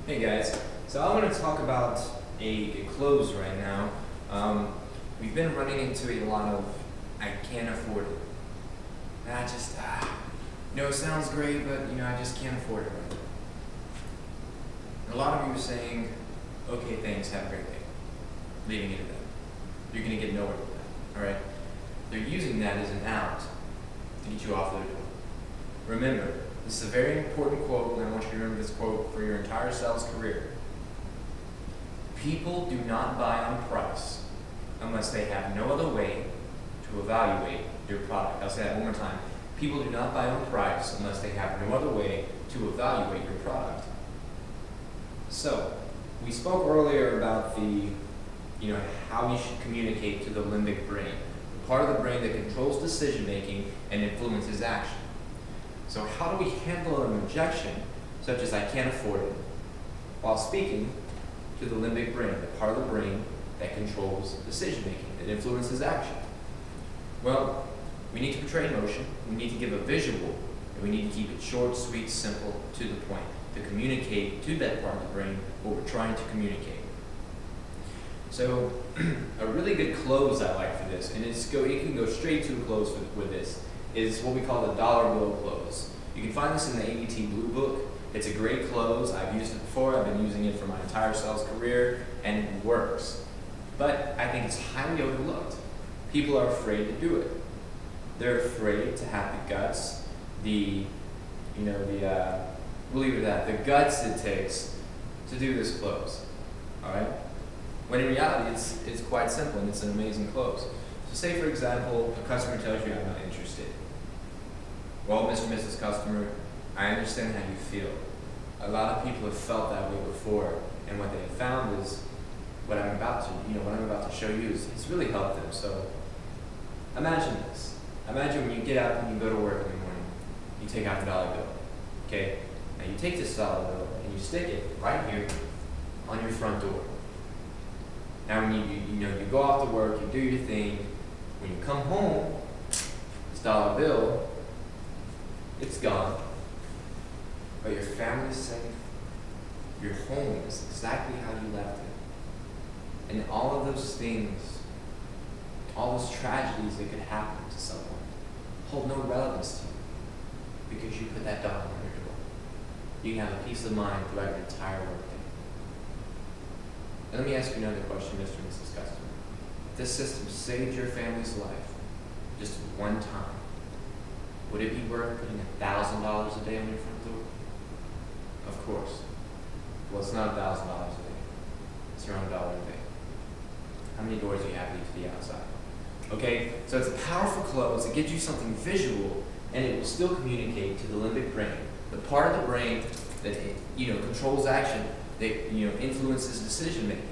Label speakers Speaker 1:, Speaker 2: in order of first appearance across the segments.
Speaker 1: Hey guys, so I want to talk about a close right now. We've been running into a lot of I can't afford it. And it sounds great, but I just can't afford it right now. And a lot of you are saying, okay, thanks, have a great day. Leaving it at that. You're going to get nowhere with that, alright? They're using that as an out to get you off their door. Remember, this is a very important quote, and I want you to remember this quote for your entire sales career. People do not buy on price unless they have no other way to evaluate your product. I'll say that one more time. People do not buy on price unless they have no other way to evaluate your product. So, we spoke earlier about how we should communicate to the limbic brain, the part of the brain that controls decision making and influences action. So how do we handle an objection, such as I can't afford it, while speaking to the limbic brain, the part of the brain that controls decision making, that influences action? Well, we need to portray emotion, we need to give a visual, and we need to keep it short, sweet, simple, to the point, to communicate to that part of the brain what we're trying to communicate. So, a really good close I like for this, and it can go straight to a close with this, is what we call the dollar bill close. You can find this in the ABT Blue Book. It's a great close. I've used it before. I've been using it for my entire sales career, and it works. But I think it's highly overlooked. People are afraid to do it. They're afraid to have the guts, we'll leave it at that, the guts it takes to do this close. All right? When in reality, it's quite simple, and it's an amazing close. So say, for example, a customer tells you, I'm not interested. Well, Mr. and Mrs. Customer, I understand how you feel. A lot of people have felt that way before, and what they have found is what I'm about to show you it's really helped them. So imagine this. Imagine when you get up and you go to work in the morning, you take out the dollar bill. Okay? Now you take this dollar bill and you stick it right here on your front door. Now when you go off to work, you do your thing. When you come home, this dollar bill, it's gone. But your family's safe. Your home is exactly how you left it. And all of those things, all those tragedies that could happen to someone, hold no relevance to you because you put that dollar on your door. You can have a peace of mind throughout your entire workday. And let me ask you another question, Mr. and Mrs. Customer. If this system saved your family's life just one time, would it be worth putting $1,000 a day on your front door? Of course. Well, it's not $1,000 a day. It's around $1 a day. How many doors do you have to leave to the outside? Okay, so it's a powerful close. It gives you something visual, and it will still communicate to the limbic brain, the part of the brain that controls action, that influences decision making.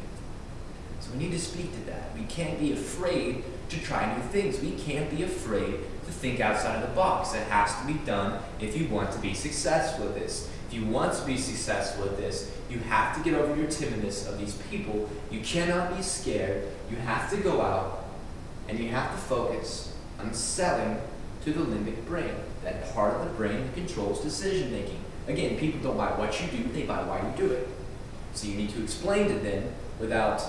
Speaker 1: So we need to speak to that. We can't be afraid to try new things. We can't be afraid to think outside of the box. It has to be done if you want to be successful at this. If you want to be successful at this, you have to get over your timidness of these people. You cannot be scared. You have to go out and you have to focus on selling to the limbic brain, that part of the brain that controls decision making. Again, people don't buy what you do, they buy why you do it. So you need to explain to them without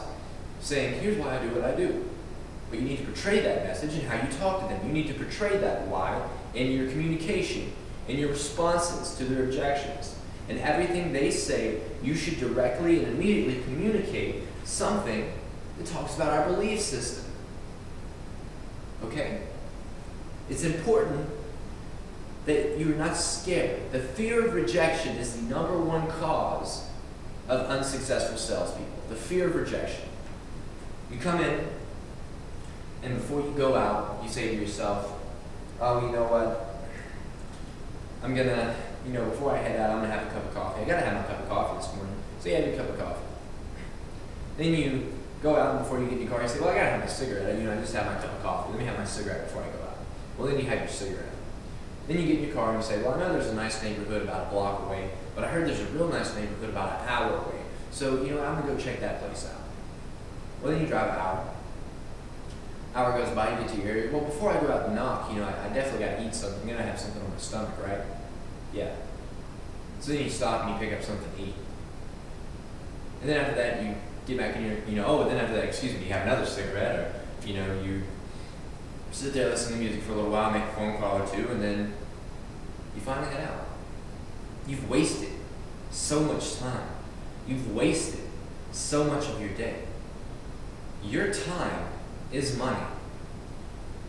Speaker 1: saying, here's why I do what I do. But you need to portray that message in how you talk to them. You need to portray that why in your communication, in your responses to their objections. And everything they say, you should directly and immediately communicate something that talks about our belief system. Okay? It's important that you're not scared. The fear of rejection is the #1 cause of unsuccessful salespeople. The fear of rejection. You come in, and before you go out, you say to yourself, oh, you know what? I'm gonna, before I head out, I'm gonna have a cup of coffee. I gotta have my cup of coffee this morning. So you have your cup of coffee. Then you go out, and before you get in your car, you say, well, I gotta have my cigarette. I just have my cup of coffee. Let me have my cigarette before I go out. Well, then you have your cigarette. Then you get in your car and you say, well, I know there's a nice neighborhood about a block away, but I heard there's a real nice neighborhood about an hour away. So, I'm gonna go check that place out. Well, then you drive an hour. Hour goes by, you get to your area. Well, before I go out and knock, I definitely got to eat something. I'm going to have something on my stomach, right? Yeah. So then you stop and you pick up something to eat. And then after that, you get back in your, oh, and then after that, excuse me, you have another cigarette, or, you sit there, listen to music for a little while, make a phone call or two, and then you finally head out. You've wasted so much time. You've wasted so much of your day. Your time is money.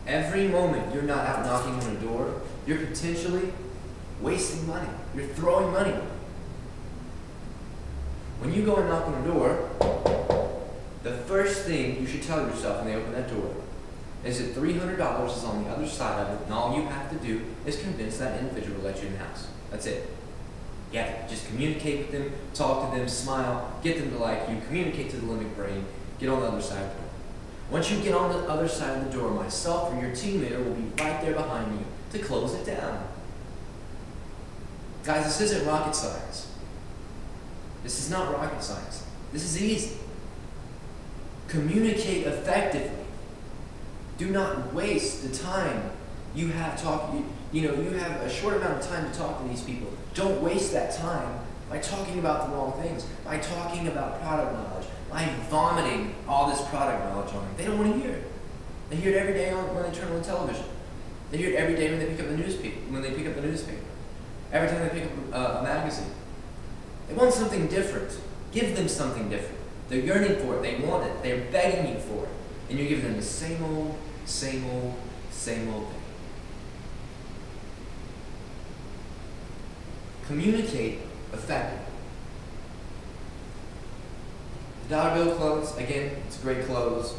Speaker 1: Every moment you're not out knocking on a door, you're potentially wasting money. You're throwing money away. When you go and knock on a door, the first thing you should tell yourself when they open that door is that $300 is on the other side of it, and all you have to do is convince that individual to let you in the house. That's it. You have to just communicate with them, talk to them, smile, get them to like you, communicate to the limbic brain, get on the other side of the door. Once you get on the other side of the door, myself or your teammate will be right there behind you to close it down. Guys, this isn't rocket science. This is not rocket science. This is easy. Communicate effectively. Do not waste the time you have talking. You have a short amount of time to talk to these people. Don't waste that time by talking about the wrong things, by talking about product knowledge, by vomiting all this product knowledge on them. They don't want to hear it. They hear it every day when they turn on the television. They hear it every day when they pick up the newspaper. Every time they pick up a magazine. They want something different. Give them something different. They're yearning for it. They want it. They're begging you for it. And you're giving them the same old thing. Communicate effectively. The dollar bill close, again, it's a great close.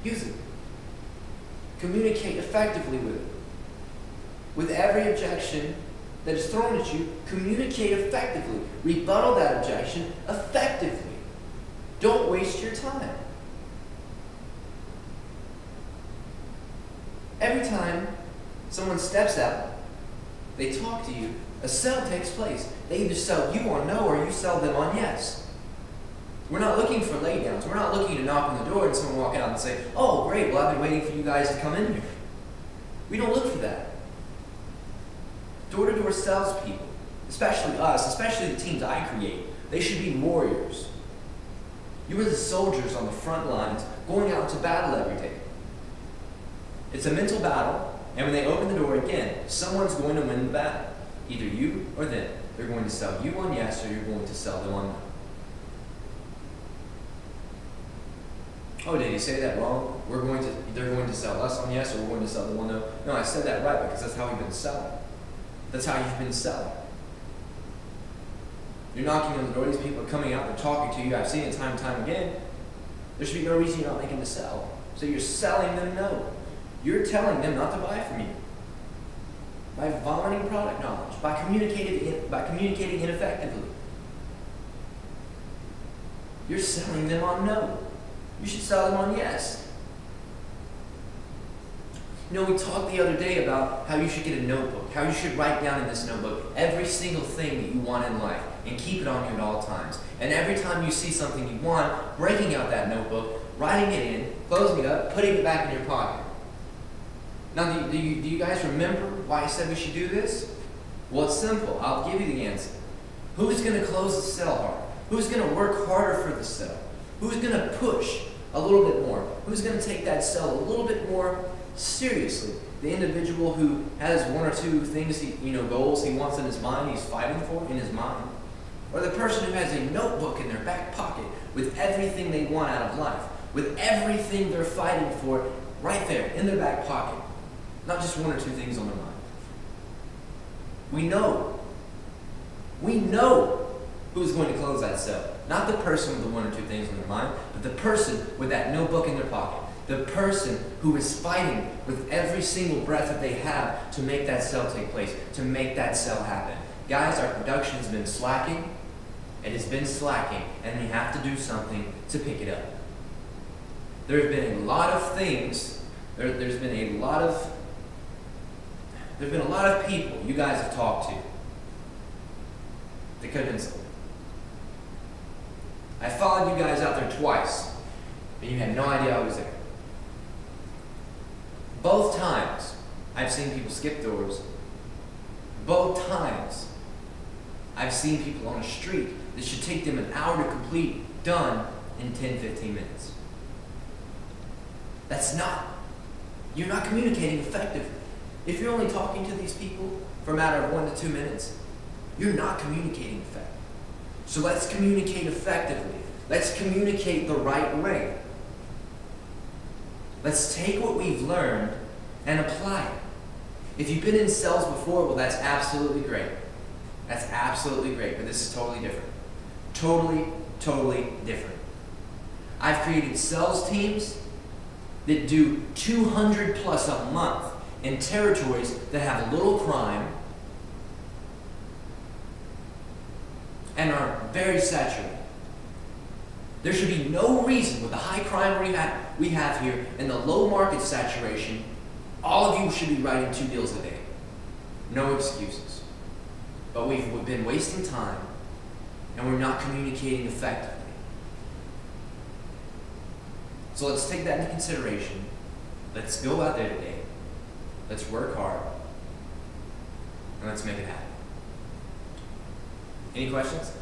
Speaker 1: Use it. Communicate effectively with it. With every objection that is thrown at you, communicate effectively. Rebuttal that objection effectively. Don't waste your time. Every time someone steps out, they talk to you, a sell takes place. They either sell you on no or you sell them on yes. We're not looking for laydowns. We're not looking to knock on the door and someone walk out and say, oh, great, well, I've been waiting for you guys to come in here. We don't look for that. Door-to-door salespeople, especially us, especially the teams I create, they should be warriors. You are the soldiers on the front lines going out into battle every day. It's a mental battle, and when they open the door again, someone's going to win the battle. Either you or them. They're going to sell you on yes, or you're going to sell them on no. Oh, did he say that wrong? They're going to sell us on yes, or we're going to sell them on no. No, I said that right because that's how we've been selling. That's how you've been selling. You're knocking on the door, these people are coming out, they're talking to you, I've seen it time and time again. There should be no reason you're not making the sell. So you're selling them no. You're telling them not to buy from you. By vomiting product knowledge, by communicating ineffectively. You're selling them on no. You should sell them on yes. We talked the other day about how you should get a notebook, how you should write down in this notebook every single thing that you want in life and keep it on you at all times. And every time you see something you want, breaking out that notebook, writing it in, closing it up, putting it back in your pocket. Now, do you guys remember why I said we should do this? Well, it's simple. I'll give you the answer. Who's going to close the sale harder? Who's going to work harder for the sale? Who's going to push a little bit more? Who's going to take that sale a little bit more seriously? The individual who has one or two things, goals he wants in his mind, he's fighting for in his mind? Or the person who has a notebook in their back pocket with everything they want out of life, with everything they're fighting for right there in their back pocket? Not just one or two things on their mind. We know who's going to close that sale. Not the person with the one or two things on their mind, but the person with that notebook in their pocket. The person who is fighting with every single breath that they have to make that sale take place, to make that sale happen. Guys, our production has been slacking. It has been slacking, and we have to do something to pick it up. There have been a lot of things, there's been a lot of people you guys have talked to that could have been sold. I followed you guys out there twice, and you had no idea I was there. Both times, I've seen people skip doors. Both times, I've seen people on the street that should take them an hour to complete, done in 10, 15 minutes. You're not communicating effectively. If you're only talking to these people for a matter of 1 to 2 minutes, you're not communicating effectively. So let's communicate effectively. Let's communicate the right way. Let's take what we've learned and apply it. If you've been in sales before, well, that's absolutely great. That's absolutely great, but this is totally different. Totally, totally different. I've created sales teams that do 200 plus a month in territories that have little crime and are very saturated. There should be no reason with the high crime we have here and the low market saturation, all of you should be writing 2 deals a day. No excuses. But we've been wasting time and we're not communicating effectively. So let's take that into consideration. Let's go out there today. Let's work hard. And let's make it happen. Any questions?